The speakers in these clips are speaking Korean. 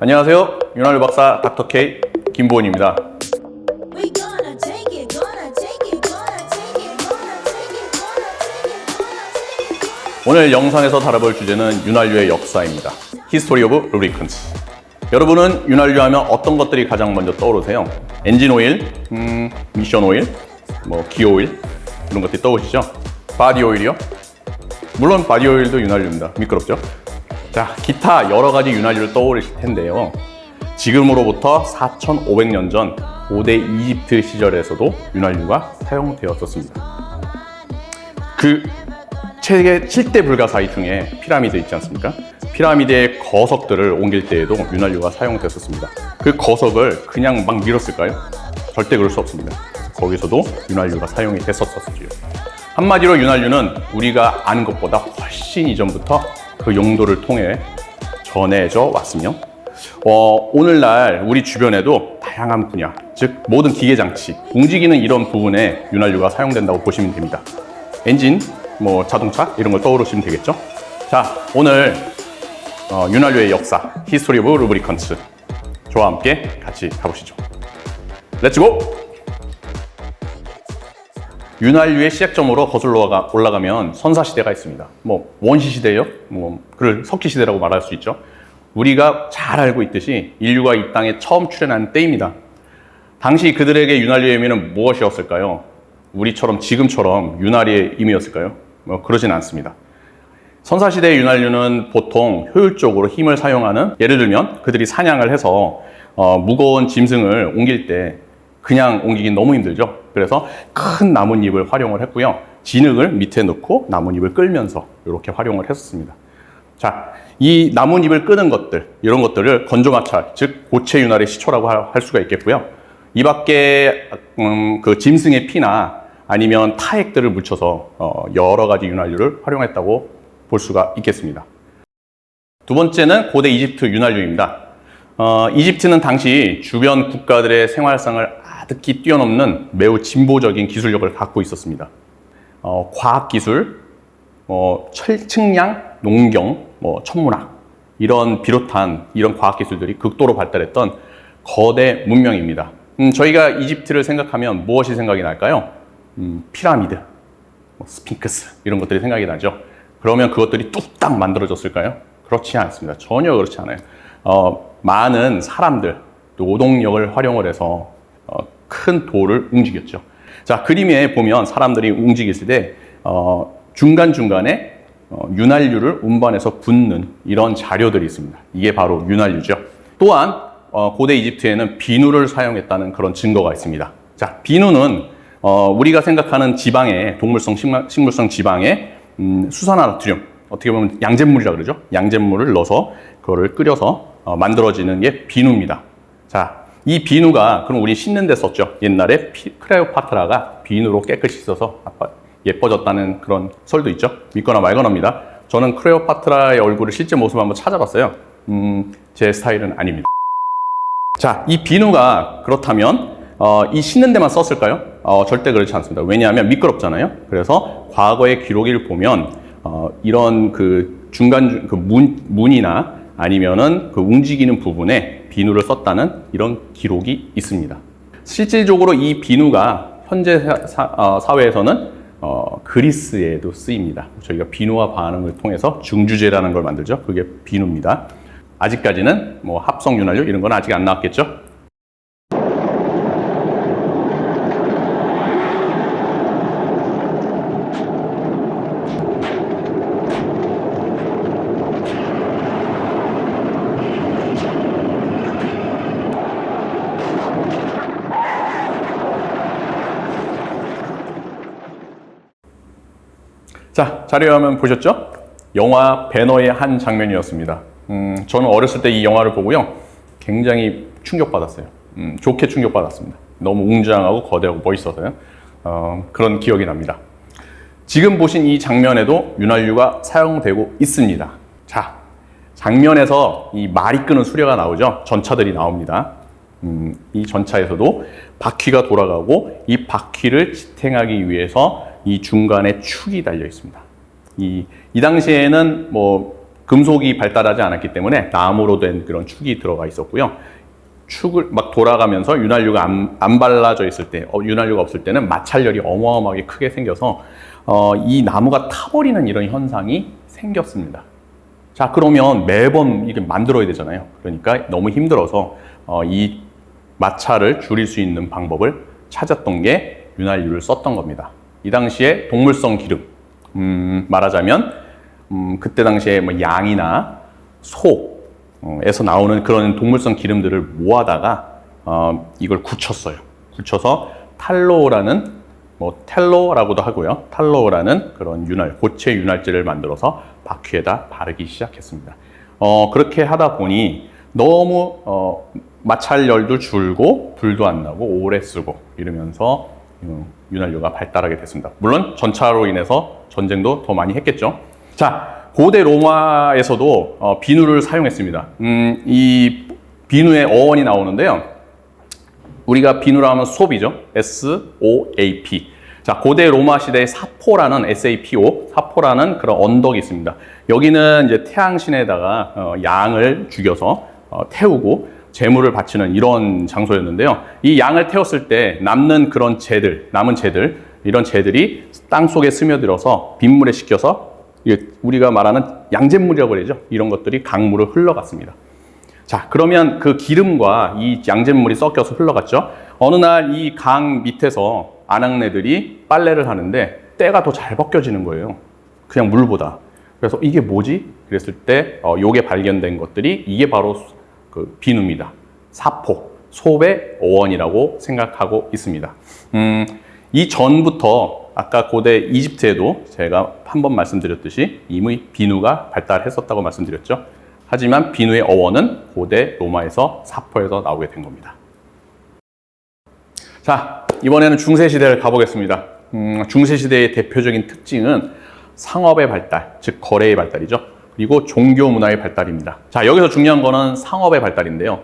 안녕하세요. 윤활유 박사 닥터 K 김보은입니다. We gonna take it, gonna take it, gonna take it, gonna take it, gonna take it, gonna take it. 오늘 영상에서 다뤄볼 주제는 윤활유의 역사입니다. History of Lubricants. 여러분은 윤활유 하면 어떤 것들이 가장 먼저 떠오르세요? 엔진 오일, 미션 오일, 기어 오일 이런 것들이 떠오르시죠? 바디 오일이요? 물론 바디 오일도 윤활유입니다. 미끄럽죠? 자, 기타 여러 가지 윤활유를 떠오르실 텐데요. 지금으로부터 4,500년 전 고대 이집트 시절에서도 윤활유가 사용되었었습니다. 그 세계 7대 불가사의 중에 피라미드 있지 않습니까? 피라미드의 거석들을 옮길 때에도 윤활유가 사용됐었습니다. 그 거석을 그냥 막 밀었을까요? 절대 그럴 수 없습니다. 거기서도 윤활유가 사용이 됐었었지요. 한마디로 윤활유는 우리가 아는 것보다 훨씬 이전부터 그 용도를 통해 전해져 왔으며 오늘날 우리 주변에도 다양한 분야, 즉 모든 기계장치, 움직이는 이런 부분에 윤활유가 사용된다고 보시면 됩니다. 엔진, 자동차 이런 걸 떠오르시면 되겠죠. 자, 오늘 윤활유의 역사, History of Lubricants 저와 함께 같이 가보시죠. 렛츠고! 윤활유의 시작점으로 거슬러 올라가면 선사시대가 있습니다. 원시시대요? 그를 석기시대라고 말할 수 있죠. 우리가 잘 알고 있듯이 인류가 이 땅에 처음 출현한 때입니다. 당시 그들에게 윤활유의 의미는 무엇이었을까요? 우리처럼 지금처럼 윤활유의 의미였을까요? 그러진 않습니다. 선사시대의 윤활유는 보통 효율적으로 힘을 사용하는, 예를 들면 그들이 사냥을 해서 무거운 짐승을 옮길 때 그냥 옮기긴 너무 힘들죠. 그래서 큰 나뭇잎을 활용을 했고요. 진흙을 밑에 넣고 나뭇잎을 끌면서 이렇게 활용을 했었습니다. 자, 이 나뭇잎을 끄는 것들, 이런 것들을 건조마찰, 즉 고체 윤활의 시초라고 할 수가 있겠고요. 이 밖에 그 짐승의 피나 아니면 타액들을 묻혀서 여러 가지 윤활유를 활용했다고 볼 수가 있겠습니다. 두 번째는 고대 이집트 윤활유입니다. 이집트는 당시 주변 국가들의 생활상을 아득히 뛰어넘는 매우 진보적인 기술력을 갖고 있었습니다. 과학기술, 측량, 농경, 천문학 비롯한 이런 과학기술들이 극도로 발달했던 거대 문명입니다. 저희가 이집트를 생각하면 무엇이 생각이 날까요? 피라미드, 스핑크스 이런 것들이 생각이 나죠. 그러면 그것들이 뚝딱 만들어졌을까요? 그렇지 않습니다. 전혀 그렇지 않아요. 많은 사람들, 노동력을 활용을 해서 큰 돌을 움직였죠. 자, 그림에 보면 사람들이 움직였을 때 중간중간에 윤활유를 운반해서 붓는 이런 자료들이 있습니다. 이게 바로 윤활유죠. 또한 고대 이집트에는 비누를 사용했다는 그런 증거가 있습니다. 자, 비누는 우리가 생각하는 지방의 동물성, 식물성 지방의 수산화나트륨, 어떻게 보면 양잿물이라 그러죠. 양잿물을 넣어서 그거를 끓여서 만들어지는 게 비누입니다. 자, 이 비누가 그럼 우리 씻는 데 썼죠. 옛날에 클레오파트라가 비누로 깨끗이 씻어서 예뻐졌다는 그런 설도 있죠. 믿거나 말거나입니다. 저는 클레오파트라의 얼굴을 실제 모습을 한번 찾아봤어요. 제 스타일은 아닙니다. 자, 이 비누가 그렇다면 이 씻는 데만 썼을까요? 절대 그렇지 않습니다. 왜냐하면 미끄럽잖아요. 그래서 과거의 기록을 보면 이런 그 중간 그 문이나 아니면은 그 움직이는 부분에 비누를 썼다는 이런 기록이 있습니다. 실질적으로 이 비누가 현재 사회에서는 그리스에도 쓰입니다. 저희가 비누와 반응을 통해서 중주제라는 걸 만들죠. 그게 비누입니다. 아직까지는 합성 윤활유 이런 건 아직 안 나왔겠죠. 자, 자료에 화면 보셨죠? 영화 배너의 한 장면이었습니다. 저는 어렸을 때 이 영화를 보고요. 굉장히 충격받았어요. 좋게 충격받았습니다. 너무 웅장하고 거대하고 멋있어서요. 그런 기억이 납니다. 지금 보신 이 장면에도 윤활유가 사용되고 있습니다. 자, 장면에서 이 말이 끄는 수레가 나오죠. 전차들이 나옵니다. 이 전차에서도 바퀴가 돌아가고 이 바퀴를 지탱하기 위해서 이 중간에 축이 달려 있습니다. 이 당시에는 금속이 발달하지 않았기 때문에 나무로 된 그런 축이 들어가 있었고요. 축을 막 돌아가면서 윤활유가 안 발라져 있을 때, 윤활유가 없을 때는 마찰열이 어마어마하게 크게 생겨서 이 나무가 타버리는 이런 현상이 생겼습니다. 자, 그러면 매번 이게 만들어야 되잖아요. 그러니까 너무 힘들어서 이 마찰을 줄일 수 있는 방법을 찾았던 게 윤활유를 썼던 겁니다. 이 당시에 동물성 기름, 말하자면 그때 당시에 뭐 양이나 소에서 나오는 그런 동물성 기름들을 모아다가 이걸 굳혔어요. 굳혀서 탈로라는 텔로라고도 하고요. 탈로라는 그런 고체 윤활제를 만들어서 바퀴에다 바르기 시작했습니다. 그렇게 하다 보니 너무 마찰열도 줄고 불도 안 나고 오래 쓰고 이러면서 윤활유가 발달하게 됐습니다. 물론 전차로 인해서 전쟁도 더 많이 했겠죠. 자, 고대 로마에서도 비누를 사용했습니다. 이 비누의 어원이 나오는데요. 우리가 비누라 하면 소비죠. SOAP. 자, 고대 로마 시대의 사포라는 SAPO, 사포라는 그런 언덕이 있습니다. 여기는 이제 태양신에다가 양을 죽여서 태우고 제물을 바치는 이런 장소였는데요. 이 양을 태웠을 때 남는 그런 남은 재들, 이런 재들이 땅 속에 스며들어서 빗물에 식혀서 우리가 말하는 양잿물이라고 그러죠. 이런 것들이 강물을 흘러갔습니다. 자, 그러면 그 기름과 이 양잿물이 섞여서 흘러갔죠. 어느 날 이 강 밑에서 아낙네들이 빨래를 하는데 때가 더 잘 벗겨지는 거예요. 그냥 물보다. 그래서 이게 뭐지? 그랬을 때 요게 발견된 것들이 이게 바로 그 비누입니다. 사포, 소의 어원이라고 생각하고 있습니다. 이 전부터 아까 고대 이집트에도 제가 한번 말씀드렸듯이 이미 비누가 발달했었다고 말씀드렸죠. 하지만 비누의 어원은 고대 로마에서 사포에서 나오게 된 겁니다. 자, 이번에는 중세시대를 가보겠습니다. 중세시대의 대표적인 특징은 상업의 발달, 즉 거래의 발달이죠. 그리고 종교 문화의 발달입니다. 자, 여기서 중요한 거는 상업의 발달인데요.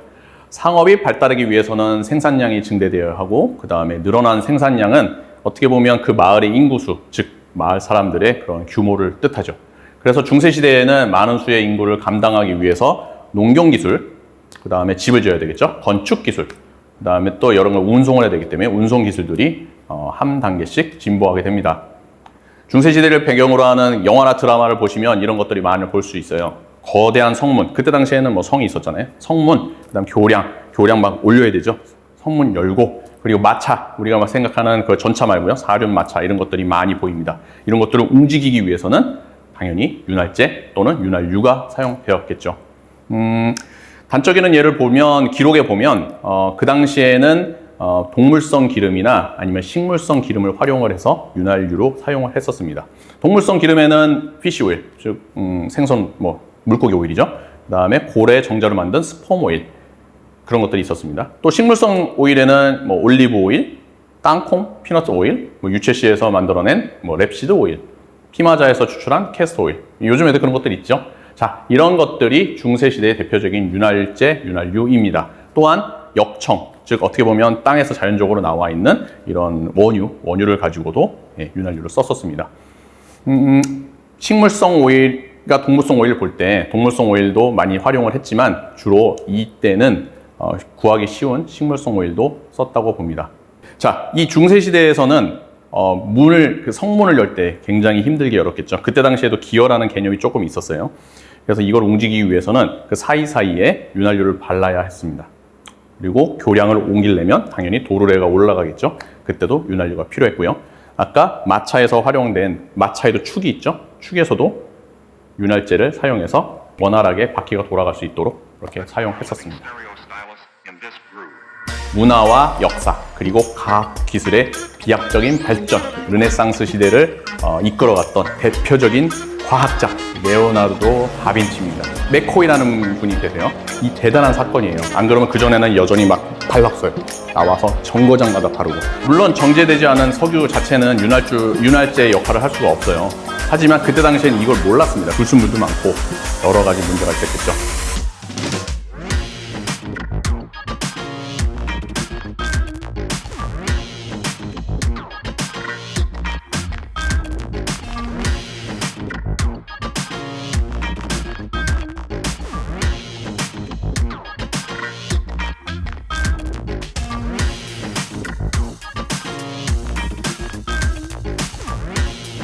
상업이 발달하기 위해서는 생산량이 증대되어야 하고, 그 다음에 늘어난 생산량은 어떻게 보면 그 마을의 인구수, 즉 마을 사람들의 그런 규모를 뜻하죠. 그래서 중세시대에는 많은 수의 인구를 감당하기 위해서 농경기술, 그 다음에 집을 지어야 되겠죠. 건축기술, 그 다음에 또 여러 걸 운송을 해야 되기 때문에 운송기술들이 한 단계씩 진보하게 됩니다. 중세시대를 배경으로 하는 영화나 드라마를 보시면 이런 것들이 많이 볼 수 있어요. 거대한 성문, 그때 당시에는 뭐 성이 있었잖아요. 성문, 그 다음 교량 막 올려야 되죠. 성문 열고, 그리고 마차, 우리가 막 생각하는 그 전차 말고요. 사륜마차 이런 것들이 많이 보입니다. 이런 것들을 움직이기 위해서는 당연히 윤활제 또는 윤활유가 사용되었겠죠. 단적인 예를 보면, 기록에 보면 그 당시에는 동물성 기름이나 아니면 식물성 기름을 활용을 해서 윤활유로 사용을 했었습니다. 동물성 기름에는 피쉬 오일, 즉 생선, 물고기 오일이죠. 그 다음에 고래 정자로 만든 스펌 오일, 그런 것들이 있었습니다. 또 식물성 오일에는 올리브 오일, 땅콩, 피넛 오일, 유채씨에서 만들어낸 랩시드 오일, 피마자에서 추출한 캐스터 오일, 요즘에도 그런 것들이 있죠. 자, 이런 것들이 중세시대의 대표적인 윤활제, 윤활유입니다. 또한 역청, 즉 어떻게 보면 땅에서 자연적으로 나와 있는 이런 원유를 가지고도 윤활유를 썼었습니다. 식물성 오일과 동물성 오일을 볼 때 동물성 오일도 많이 활용을 했지만 주로 이때는 구하기 쉬운 식물성 오일도 썼다고 봅니다. 자, 이 중세시대에서는 성문을 열 때 굉장히 힘들게 열었겠죠. 그때 당시에도 기어라는 개념이 조금 있었어요. 그래서 이걸 움직이기 위해서는 그 사이사이에 윤활유를 발라야 했습니다. 그리고 교량을 옮기려면 당연히 도르래가 올라가겠죠. 그때도 윤활유가 필요했고요. 아까 마차에서 활용된, 마차에도 축이 있죠. 축에서도 윤활제를 사용해서 원활하게 바퀴가 돌아갈 수 있도록 이렇게 사용했었습니다. 문화와 역사, 그리고 과학 기술의 비약적인 발전, 르네상스 시대를 이끌어갔던 대표적인 과학자 레오나르도 다빈치입니다. 맥코이라는 분이 계세요. 이 대단한 사건이에요. 안 그러면 그전에는 여전히 막 발랐어요. 나와서 정거장마다 바르고. 물론 정제되지 않은 석유 자체는 윤활제 역할을 할 수가 없어요. 하지만 그때 당시에는 이걸 몰랐습니다. 불순물도 많고 여러 가지 문제가 있었겠죠.